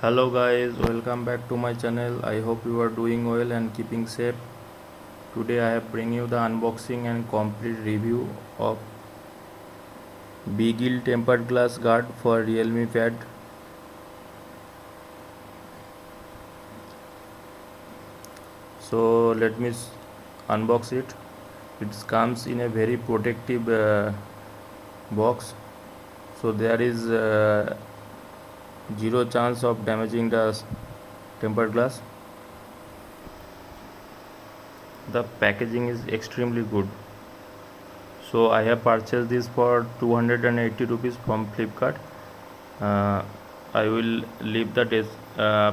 Hello guys, welcome back to my channel. I hope you are doing well and keeping safe. Today I have bring you the unboxing and complete review of Bigil tempered glass guard for Realme Pad. So let me unbox it. It comes in a very protective box. So there is zero chance of damaging the tempered glass. The packaging is extremely good. So I have purchased this for 280 rupees from Flipkart. uh, I will leave the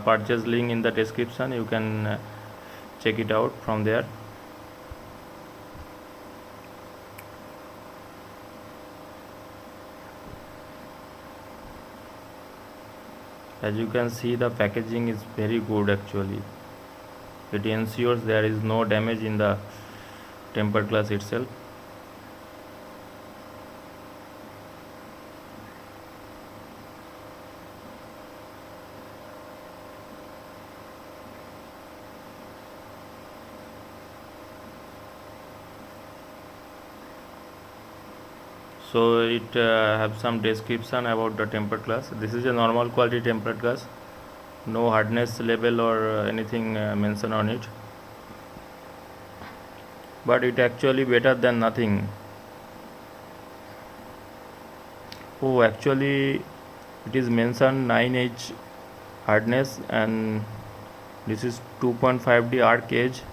purchase link in the description. You can check it out from there. As you can see, the packaging is very good actually. It ensures there is no damage in the tempered glass itself. So it have some description about the tempered glass. This is a normal quality tempered glass. No hardness level or anything mentioned on it. But it actually better than nothing. Oh, actually, it is mentioned 9H hardness, and this is 2.5D arc edge.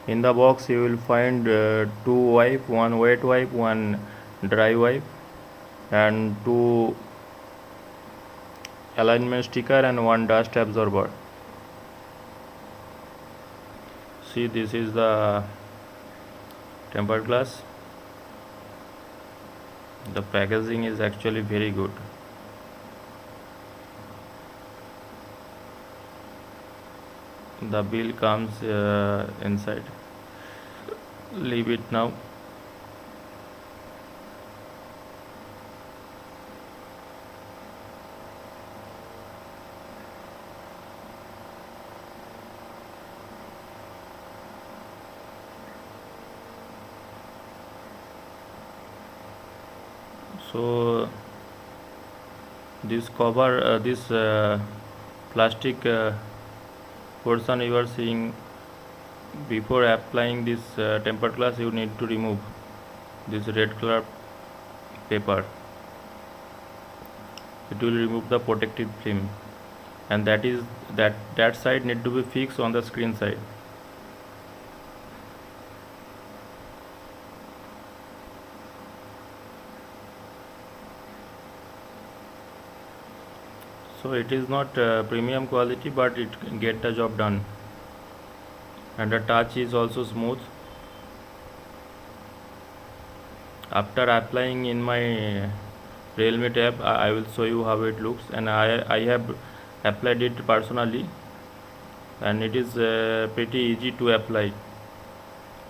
In the box you will find two wipe, one wet wipe, one dry wipe, and two alignment sticker and one dust absorber. See, this is the tempered glass. The packaging is actually very good. The bill comes inside. Leave it now. So this cover, this plastic portion you are seeing, before applying this tempered glass you need to remove this red color paper. It will remove the protective film, and that side need to be fixed on the screen side. So it is not premium quality, but it can get the job done, and the touch is also smooth. After applying in my Realme tab, I will show you how it looks, and I have applied it personally, and it is pretty easy to apply.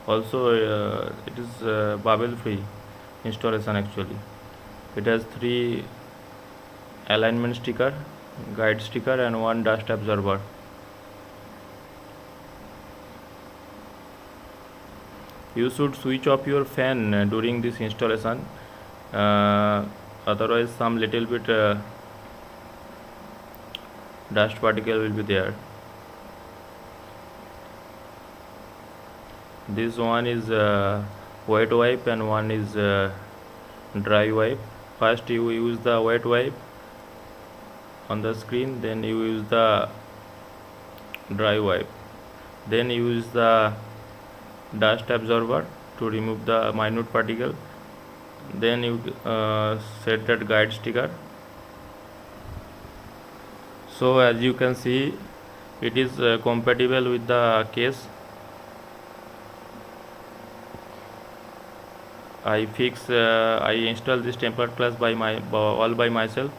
Also it is bubble free installation actually. It has three alignment sticker, guide sticker, and one dust absorber. You should switch off your fan during this installation, uh, otherwise some little bit dust particle will be there. This one is wet wipe and one is dry wipe. First you use the wet wipe on the screen, then you use the dry wipe, then you use the dust absorber to remove the minute particle, then you set that guide sticker. So as you can see, it is compatible with the case. I installed this tempered glass all by myself.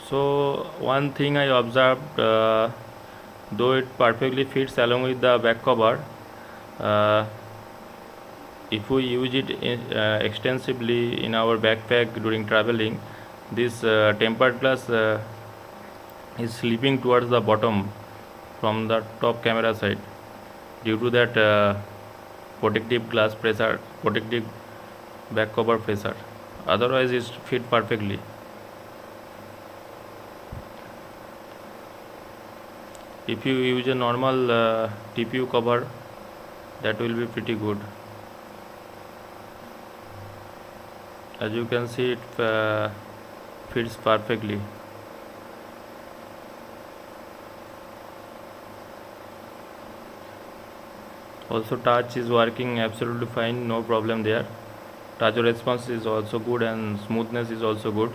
So one thing I observed, though it perfectly fits along with the back cover, uh, if we use it extensively in our backpack during traveling, this tempered glass is slipping towards the bottom from the top camera side due to that protective back cover pressure. Otherwise, it fit perfectly. If you use a normal TPU cover, that will be pretty good. As you can see, it fits perfectly. Also, touch is working absolutely fine, no problem there. Touch response is also good and smoothness is also good.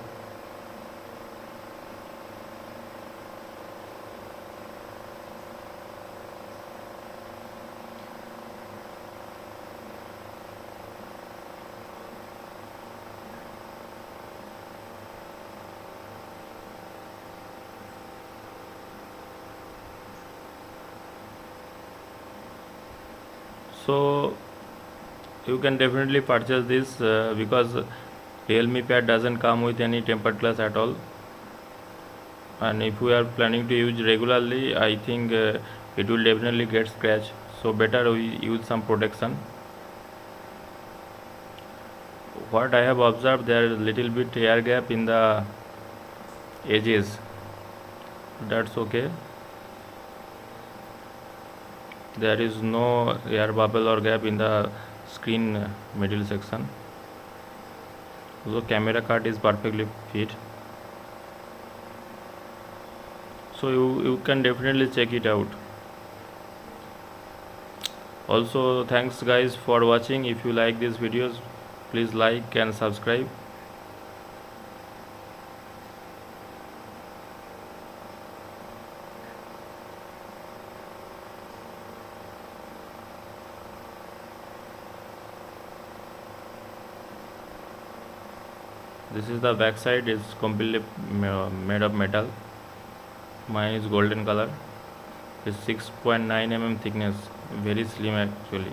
So you can definitely purchase this because Realme pad doesn't come with any tempered glass at all, and if we are planning to use regularly, I think it will definitely get scratched, so better we use some protection. What I have observed, there is little bit air gap in the edges. That's okay. There is no air bubble or gap in the screen middle section. So camera card is perfectly fit. So you can definitely check it out. Also, thanks guys for watching. If you like these videos, please like and subscribe. This is the back side, it's completely made of metal. Mine is golden color. It's 6.9 mm thickness, very slim actually.